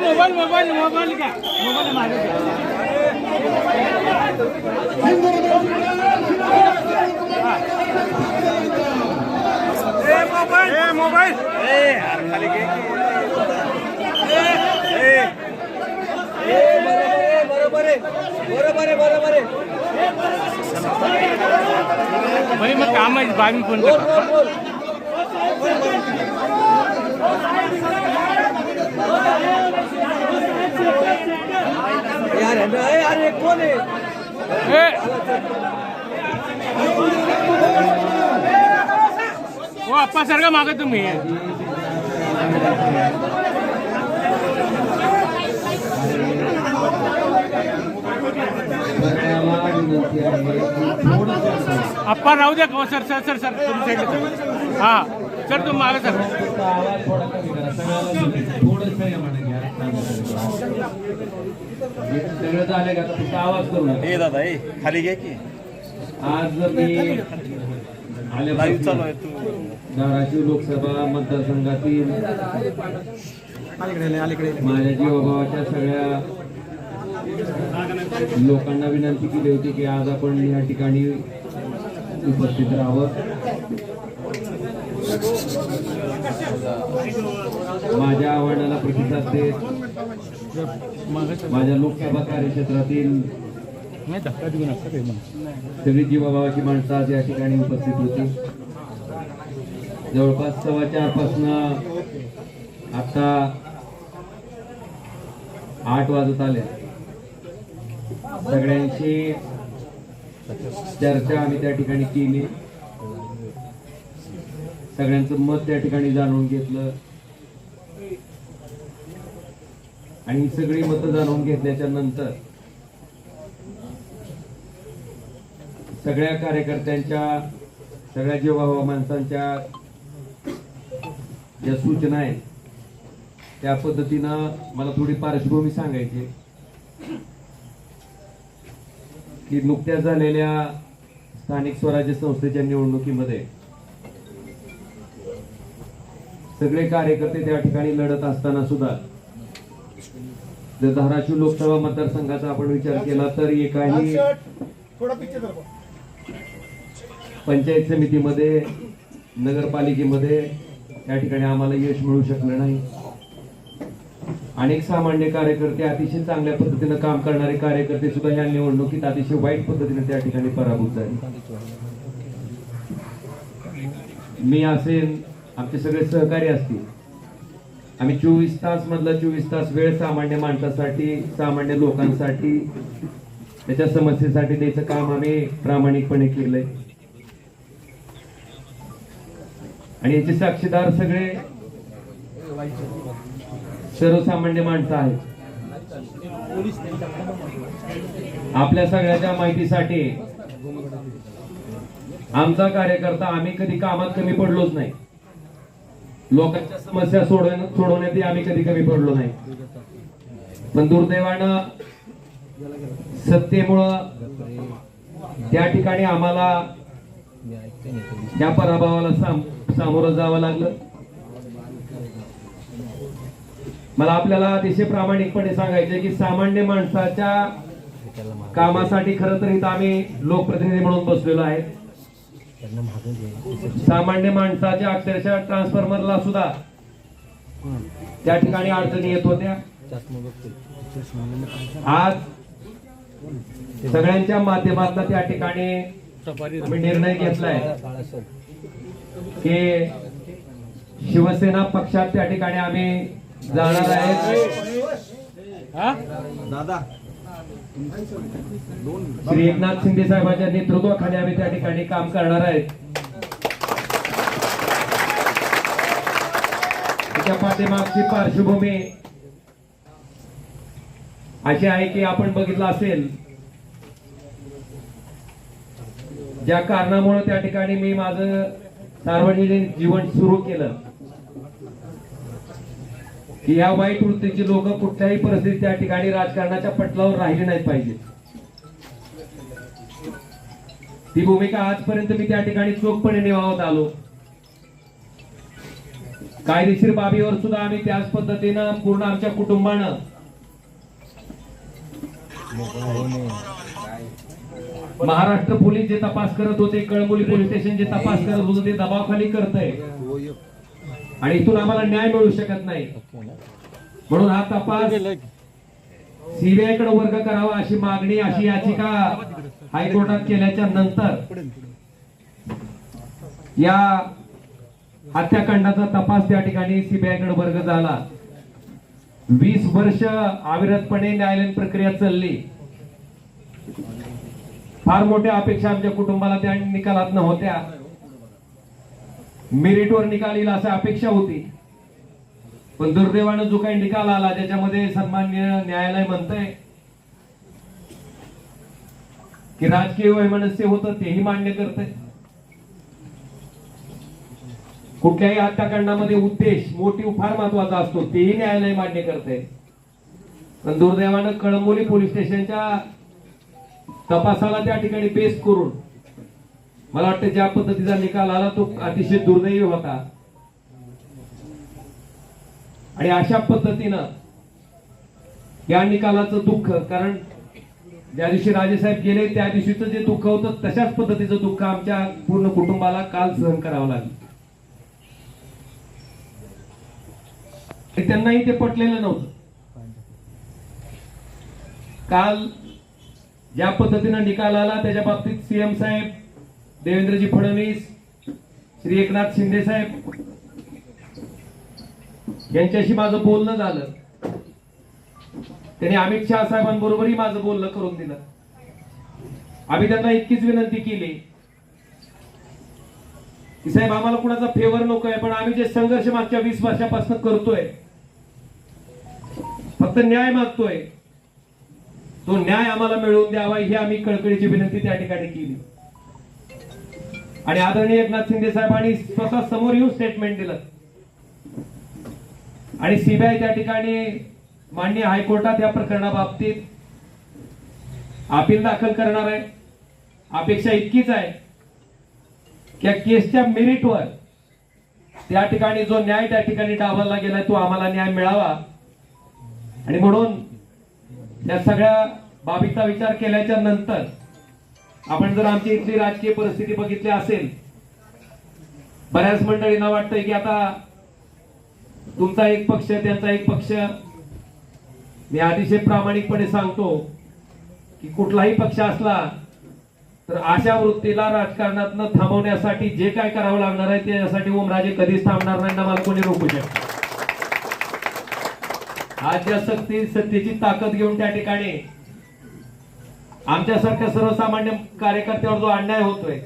Mobile mobile mobile घ्या mobile माझ्या mobile mobile खाली बरोबर आहे बरोबर आहे बरोबर आहे भाई मग काम आहे बामी फोन यार यार एक कोण आहे हो अप्पा सारखा मागा तुम्ही अप्पा राहू द्या सर सर सर सर तुम्ही साईड हा सर तुम्ही मागा सर सगळं झालं का तुमचा आवाज करू नका. हे दादा खाली घे की आज मी लाईव्ह चालू आहे तू धाराशिव लोकसभा मतदारसंघातील माझ्या जीवाभावाच्या सगळ्या लोकांना विनंती केली होती की आज आपण या ठिकाणी उपस्थित राहावं. माझ्या आव्हानाला प्रतिसाद देत माझ्या लोकसभा कार्यक्षेत्रातील सगळी जीवाभावाची माणसं आज या ठिकाणी उपस्थित होती. जवळपास 4:15 पासून आता 8 वाजत आले. सगळ्यांशी चर्चा आम्ही त्या ठिकाणी केली. सगळ्यांचं मत त्या ठिकाणी जाणून घेतलं आणि ही सगळी मतं जाणून घेतल्याच्या नंतर सगळ्या कार्यकर्त्यांच्या सगळ्या जीवाभावा माणसांच्या ज्या सूचना आहेत त्या पद्धतीनं मला थोडी पार्श्वभूमी सांगायची की नुकत्याच झालेल्या स्थानिक स्वराज्य संस्थेच्या निवडणुकीमध्ये सगळे कार्यकर्ते त्या ठिकाणी लढत असताना सुद्धा जर धाराशिव लोकसभा मतदारसंघाचा आपण विचार केला तर एकाही पंचायत समितीमध्ये नगरपालिकेमध्ये या ठिकाणी आम्हाला यश मिळू शकलं नाही. अनेक सामान्य कार्यकर्ते अतिशय चांगल्या पद्धतीने काम करणारे कार्यकर्ते सुद्धा या निवडणुकीत अतिशय वाईट पद्धतीने त्या ठिकाणी पराभूत झाले. मी असेल आमचे सगळे सहकारी असतील आम्ही 24 तास मधला 24 तास वेळ सामान्य माणसासाठी सामान्य लोकांसाठी त्याच्या समस्येसाठी द्यायचं काम आम्ही प्रामाणिकपणे केलंय आणि याचे साक्षीदार सगळे सर्वसामान्य माणसं आहेत. आपल्या सगळ्याच्या माहितीसाठी आमचा कार्यकर्ता आम्ही कधी कामात कमी पडलोच नाही. लोकांच्या समस्या सोडवण्यात आम्ही कधी कमी पडलो नाही. पण दुर्दैवानं सत्तेमुळं त्या ठिकाणी आम्हाला या पराभवाला सामोरं जावं लागलं. मला आपल्याला अतिशय प्रामाणिकपणे सांगायचे की सामान्य माणसाच्या कामासाठी खरं तर इथं आम्ही लोकप्रतिनिधी म्हणून बसलेलो आहे. सामान्य माणसाच्या अक्षरशः ट्रान्सफॉर्मरला सुद्धा त्या ठिकाणी अडचणी येत होत्या. आज सगळ्यांच्या माध्यमातून त्या ठिकाणी मी निर्णय घेतलाय की शिवसेना पक्षात त्या ठिकाणी आम्ही जाणार आहेत. दादा श्री एकनाथ शिंदे साहेबांच्या नेतृत्वाखाली आम्ही त्या ठिकाणी काम करणार आहेत. त्याच्या पाठीमागची पार्श्वभूमी अशी आहे की आपण बघितलं असेल ज्या कारणामुळे त्या ठिकाणी मी माझं सार्वजनिक जीवन सुरू केलं की या वाईट वृत्तीची लोक कुठल्याही परिस्थितीत त्या ठिकाणी राजकारणाच्या पटलावर राहिले नाहीत पाहिजे. ती भूमिका आजपर्यंत मी त्या ठिकाणी चोखपणे निभावत आलो. कायदेशीर बाबीवर सुद्धा आम्ही त्याच पद्धतीनं पूर्ण आमच्या कुटुंबानं महाराष्ट्र पोलीस जे तपास करत होते, कळंबोली पोलीस स्टेशन जे तपास करत होते, ते दबावाखाली करतंय आणि इथून आम्हाला न्याय मिळू शकत नाही. म्हणून हा तपास सीबीआय कडे वर्ग करावा अशी मागणी, अशी याचिका हायकोर्टात केल्याच्या नंतर या हत्याकांडाचा तपास त्या ठिकाणी सीबीआय कडे वर्ग झाला. 20 वर्ष अविरतपणे न्यायालयीन प्रक्रिया चालली. फार मोठ्या अपेक्षा आमच्या कुटुंबाला त्या निकालात नव्हत्या. मेरिटवर निकाल येईल अशी अपेक्षा होती, पण दुर्दैवानं जो काही निकाल आला त्याच्यामध्ये सन्माननीय न्यायालय म्हणतंय की राजकीय वैमनस्य होतं, तेही मान्य करतंय. कुठल्याही हत्याकांडामध्ये उद्देश, मोटिव्ह फार महत्वाचा असतो, तेही न्यायालय मान्य करतंय. पण दुर्दैवानं कळंबोली पोलीस स्टेशनच्या तपासाला त्या ठिकाणी बेस करून मला वाटतं ज्या पद्धतीचा निकाल आला तो अतिशय दुर्दैवी होता. आणि अशा पद्धतीनं या निकालाचं दुःख, कारण ज्या दिवशी राजेसाहेब गेले त्या दिवशीचं जे दुःख होतं तशाच पद्धतीचं दुःख आमच्या पूर्ण कुटुंबाला काल सहन करावं लागलं. त्यांनाही ते पटलेलं नव्हतं. काल ज्या पद्धतीनं निकाल आला त्याच्या बाबतीत सीएम साहेब, देवेंद्रजी फडणवीस, श्री एकनाथ शिंदे साहेब यांच्याशी माझं बोलणं झालं. त्यांनी अमित शहा साहेबांबरोबरही माझं बोलणं करून दिलं. आम्ही त्यांना इतकीच विनंती केली की साहेब आम्हाला कुणाचा फेवर नकोय, पण आम्ही जे संघर्ष मागच्या 20 वर्षापासून करतोय, फक्त न्याय मागतोय, तो न्याय आम्हाला मिळवून द्यावा ही आम्ही कळकळीची विनंती त्या ठिकाणी केली. आणि आदरणीय एकनाथ शिंदे साहेबांनी स्वतः समोर येऊन स्टेटमेंट दिलं. आणि सीबीआय त्या ठिकाणी माननीय हायकोर्टात या प्रकरणाबाबतीत अपील दाखल करणार आहे. अपेक्षा इतकीच आहे की केसच्या मेरिटवर त्या ठिकाणी जो न्याय त्या ठिकाणी डावलला गेलाय तो आम्हाला न्याय मिळावा. आणि म्हणून या सगळ्या बाबीचा विचार केल्याच्या नंतर आपण जर आमची इथली राजकीय परिस्थिती बघितली असेल, बऱ्याच मंडळींना वाटतंय की आता तुमचा एक पक्ष, त्यांचा एक पक्ष. मी अतिशय प्रामाणिकपणे सांगतो की कुठलाही पक्ष असला तर अशा वृत्तीला राजकारणातनं थांबवण्यासाठी जे काय करावं लागणार आहे त्यासाठी ओमराजे कधीच थांबणार नाही ना मला कोणी रोखू शकत. आज ज्या सत्तेची ताकद घेऊन त्या ठिकाणी आमच्यासारख्या सर्वसामान्य कार्यकर्त्यावर जो अन्याय होतोय,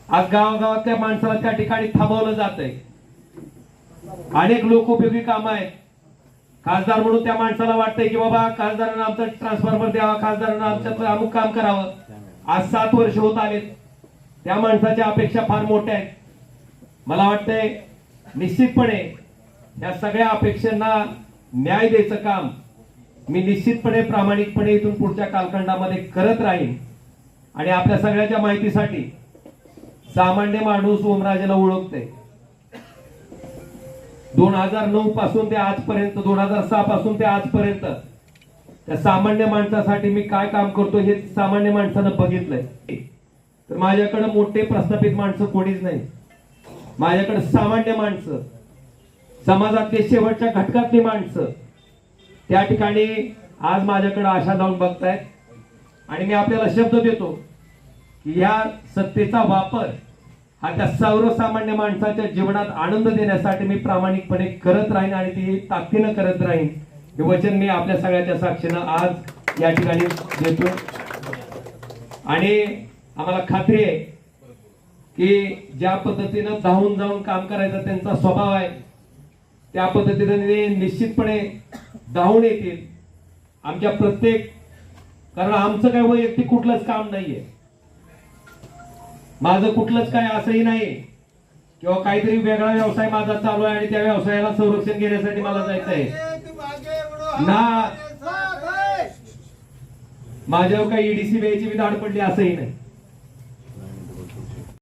आज गावागावातल्या माणसाला त्या ठिकाणी थांबवलं जातंय. अनेक लोकोपयोगी काम आहेत. खासदार म्हणून त्या माणसाला वाटतंय की बाबा खासदारांना आमचं ट्रान्सफॉर्मर द्यावा, खासदारांना आमचं अमुक काम करावं. आज 7 वर्ष होत आलेत. त्या माणसाच्या अपेक्षा फार मोठ्या आहेत. मला वाटतंय निश्चितपणे या सगळ्या अपेक्षांना न्याय द्यायचं काम मी निश्चितपणे प्रामाणिकपणे इथून पुढच्या कालखंडामध्ये करत राहीन. आणि आपल्या सगळ्याच्या माहितीसाठी सामान्य माणूस ओमराजेला ओळखते. 2009 पासून ते आजपर्यंत, 2006 पासून ते आजपर्यंत त्या सामान्य माणसासाठी मी काय काम करतो हे सामान्य माणसानं बघितलंय. तर माझ्याकडे मोठे प्रस्थापित माणसं कोणीच नाही. माझ्याकडे सामान्य माणसं, समाजातले शेवटच्या घटकातली माणसं त्या ठिकाणी आज माझ्याकडे आशा लावून बघतायत. आणि मी आपल्याला शब्द देतो की या सत्तेचा वापर हा त्या सर्वसामान्य माणसाच्या जीवनात आनंद देण्यासाठी मी प्रामाणिकपणे करत राहीन आणि ती ताकदीनं करत राहीन. हे वचन मी आपल्या सगळ्याच्या साक्षीनं आज या ठिकाणी देतो. आणि आम्हाला खात्री आहे की ज्या पद्धतीनं धावून जाऊन काम करायचा त्यांचा स्वभाव आहे त्या पद्धतीने ते निश्चितपणे धावून येतील आमच्या प्रत्येक, कारण आमचं काय वैयक्तिक कुठलंच काम नाहीये. माझं कुठलंच काय असंही नाही किंवा काहीतरी वेगळा व्यवसाय माझा चालू आहे आणि त्या व्यवसायाला संरक्षण घेण्यासाठी मला जायचं आहे ना. माझ्यावर काही ईडीसी द्यायची धाड पडली असंही नाही.